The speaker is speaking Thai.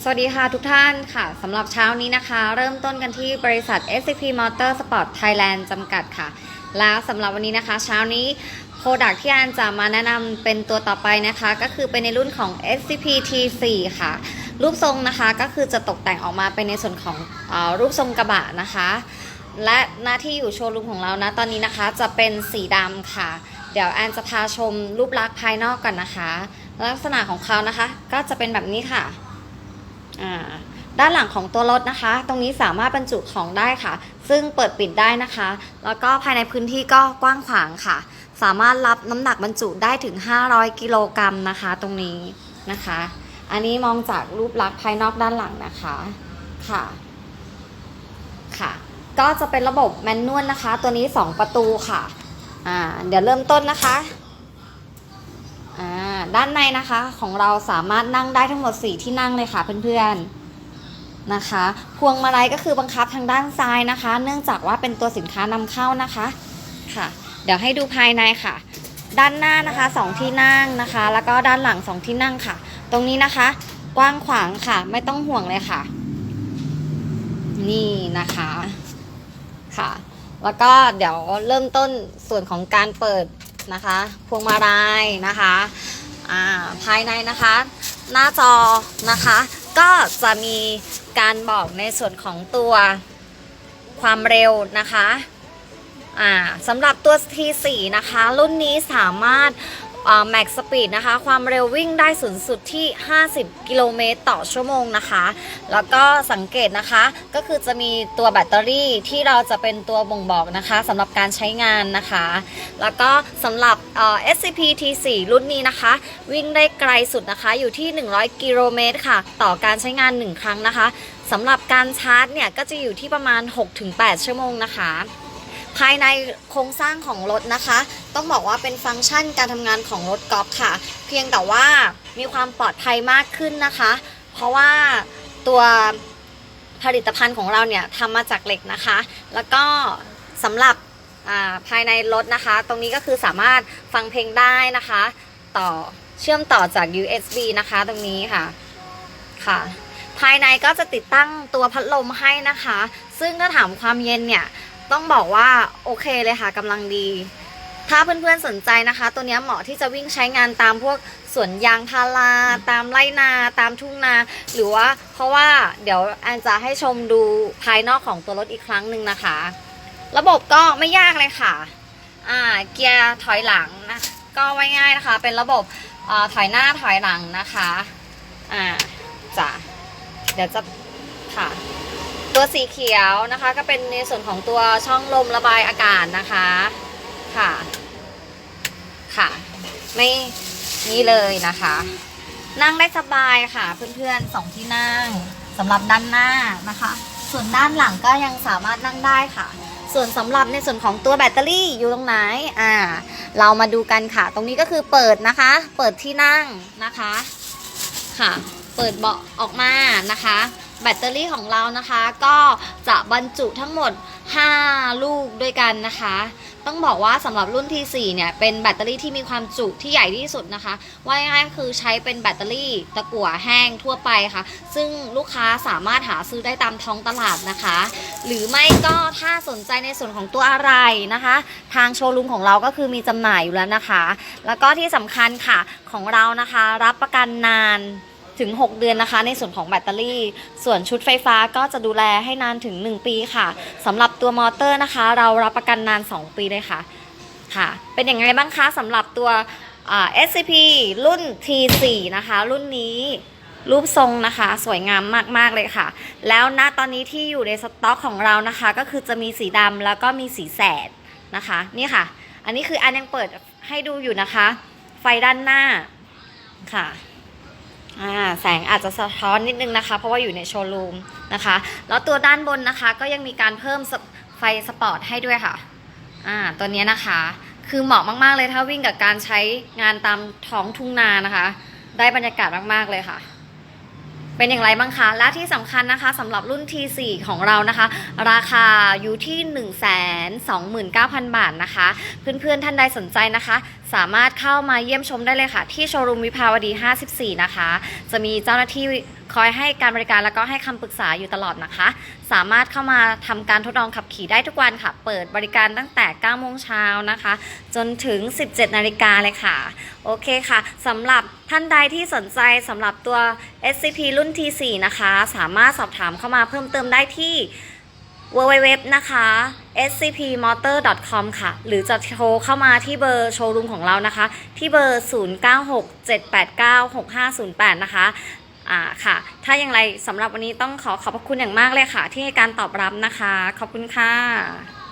สวัสดีค่ะทุกท่านค่ะสำหรับเช้านี้นะคะเริ่มต้นกันที่บริษัท SCP Motorsport Thailand จำกัดค่ะแล้วสำหรับวันนี้นะคะเช้านี้โปรดักที่อันจะมาแนะนำเป็นตัวต่อไปนะคะก็คือเป็นในรุ่นของ SCP T4 ค่ะรูปทรงนะคะก็คือจะตกแต่งออกมาเป็นในส่วนของรูปทรงกระบะนะคะและหน้าที่อยู่โชว์รูมของเรานะตอนนี้นะคะจะเป็นสีดำค่ะเดี๋ยวแอนจะพาชมรูปลักษณ์ภายนอกกันนะคะลักษณะของเขานะคะก็จะเป็นแบบนี้ค่ะด้านหลังของตัวรถนะคะตรงนี้สามารถบรรจุของได้ค่ะซึ่งเปิดปิดได้นะคะแล้วก็ภายในพื้นที่ก็กว้างขวางค่ะสามารถรับน้ำหนักบรรจุได้ถึง500กิโลกรัมนะคะตรงนี้นะคะอันนี้มองจากรูปลักษณ์ภายนอกด้านหลังนะคะค่ะก็จะเป็นระบบแมนนวลนะคะตัวนี้2ประตูค่ะเดี๋ยวเริ่มต้นนะคะด้านในนะคะของเราสามารถนั่งได้ทั้งหมด4ที่นั่งเลยค่ะเพื่อนๆนะคะพวงมาลัยก็คือบังคับทางด้านซ้ายนะคะเนื่องจากว่าเป็นตัวสินค้านำเข้านะคะค่ะเดี๋ยวให้ดูภายในค่ะด้านหน้านะคะ2ที่นั่งนะคะแล้วก็ด้านหลัง2ที่นั่งค่ะตรงนี้นะคะกว้างขวางค่ะไม่ต้องห่วงเลยค่ะนี่นะคะค่ะแล้วก็เดี๋ยวเริ่มต้นส่วนของการเปิดนะคะพวงมาลัยนะคะภายในนะคะหน้าจอนะคะก็จะมีการบอกในส่วนของตัวความเร็วนะคะสำหรับตัว T4 นะคะรุ่นนี้สามารถแม็กซ์สปีดนะคะความเร็ววิ่งได้สูงสุดที่50กิโลเมตรต่อชั่วโมงนะคะแล้วก็สังเกตนะคะก็คือจะมีตัวแบตเตอรี่ที่เราจะเป็นตัวบ่งบอกนะคะสำหรับการใช้งานนะคะแล้วก็สำหรับSCP T4 รุ่นนี้นะคะวิ่งได้ไกลสุดนะคะอยู่ที่100กิโลเมตรค่ะต่อการใช้งาน1ครั้งนะคะสำหรับการชาร์จเนี่ยก็จะอยู่ที่ประมาณ 6-8 ชั่วโมงนะคะภายในโครงสร้างของรถนะคะต้องบอกว่าเป็นฟังก์ชันการทำงานของรถกอล์ฟค่ะเพียงแต่ว่ามีความปลอดภัยมากขึ้นนะคะเพราะว่าตัวผลิตภัณฑ์ของเราเนี่ยทำมาจากเหล็กนะคะแล้วก็สำหรับภายในรถนะคะตรงนี้ก็คือสามารถฟังเพลงได้นะคะเชื่อมต่อจาก USB นะคะตรงนี้ค่ะภายในก็จะติดตั้งตัวพัดลมให้นะคะซึ่งถ้าถามความเย็นเนี่ยต้องบอกว่าโอเคเลยค่ะกำลังดีถ้าเพื่อนๆสนใจนะคะตัวนี้เหมาะที่จะวิ่งใช้งานตามพวกสวนยางพาราตามไร่นาตามทุ่งนาหรือว่าเพราะว่าเดี๋ยวแอนจะให้ชมดูภายนอกของตัวรถอีกครั้งหนึ่งนะคะระบบก็ไม่ยากเลยค่ะเกียร์ถอยหลังนะก็ไว้ง่ายนะคะเป็นระบบถอยหน้าถอยหลังนะคะจ้ะเดี๋ยวจะค่ะตัวสีเขียวนะคะก็เป็นในส่วนของตัวช่องลมระบายอากาศนะคะค่ะไม่นี่เลยนะคะนั่งได้สบายค่ะเพื่อนๆ2ที่นั่งสำหรับด้านหน้านะคะส่วนด้านหลังก็ยังสามารถนั่งได้ค่ะส่วนสำหรับในส่วนของตัวแบตเตอรี่อยู่ตรงไหนเรามาดูกันค่ะตรงนี้ก็คือเปิดนะคะเปิดที่นั่งนะคะค่ะเปิดเบาะออกมานะคะแบตเตอรี่ของเรานะคะก็จะบรรจุทั้งหมด5ลูกด้วยกันนะคะต้องบอกว่าสำหรับรุ่น T4 เนี่ยเป็นแบตเตอรี่ที่มีความจุที่ใหญ่ที่สุดนะคะว่าง่ายๆคือใช้เป็นแบตเตอรี่ตะกั่วแห้งทั่วไปค่ะซึ่งลูกค้าสามารถหาซื้อได้ตามท้องตลาดนะคะหรือไม่ก็ถ้าสนใจในส่วนของตัวอะไรนะคะทางโชว์รูมของเราก็คือมีจำหน่ายอยู่แล้วนะคะแล้วก็ที่สำคัญค่ะของเรานะคะรับประกันนานถึง6เดือนนะคะในส่วนของแบตเตอรี่ส่วนชุดไฟฟ้าก็จะดูแลให้นานถึง1ปีค่ะสำหรับตัวมอเตอร์นะคะเรารับประกันนาน2ปีเลยค่ะเป็นอย่างไรบ้างคะสำหรับตัวSCP รุ่น T4 นะคะรุ่นนี้รูปทรงนะคะสวยงามมากๆเลยค่ะแล้วณตอนนี้ที่อยู่ในสต็อกของเรานะคะก็คือจะมีสีดำแล้วก็มีสีแสดนะคะนี่ค่ะอันนี้คืออันยังเปิดให้ดูอยู่นะคะไฟด้านหน้าค่ะแสงอาจจะสะท้อนนิดนึงนะคะเพราะว่าอยู่ในโชว์รูมนะคะแล้วตัวด้านบนนะคะก็ยังมีการเพิ่มไฟสปอร์ตให้ด้วยค่ะตัวนี้นะคะคือเหมาะมากๆเลยถ้าวิ่งกับการใช้งานตามท้องทุ่งนานะคะได้บรรยากาศมากๆเลยค่ะเป็นอย่างไรบ้างคะและที่สำคัญนะคะสำหรับรุ่น T4 ของเรานะคะราคาอยู่ที่ 129,000 บาทนะคะเพื่อนๆท่านใดสนใจนะคะ สามารถเข้ามาเยี่ยมชมได้เลยค่ะที่โชว์รูมวิภาวดี 54 นะคะจะมีเจ้าหน้าที่คอยให้การบริการแล้วก็ให้คำปรึกษาอยู่ตลอดนะคะสามารถเข้ามาทำการทดลองขับขี่ได้ทุกวันค่ะเปิดบริการตั้งแต่ 9 โมงเช้านะคะจนถึง 17 นาฬิกาเลยค่ะโอเคค่ะสำหรับท่านใดที่สนใจสำหรับตัว SCP รุ่น T4 นะคะสามารถสอบถามเข้ามาเพิ่มเติมได้ที่ www นะคะ scpmotor.com ค่ะหรือจะโทรเข้ามาที่เบอร์โชว์รูมของเรานะคะที่เบอร์ 0967896508 นะคะค่ะถ้าอย่างไรสำหรับวันนี้ต้องขอบพระคุณอย่างมากเลยค่ะที่ให้การตอบรับนะคะขอบคุณค่ะ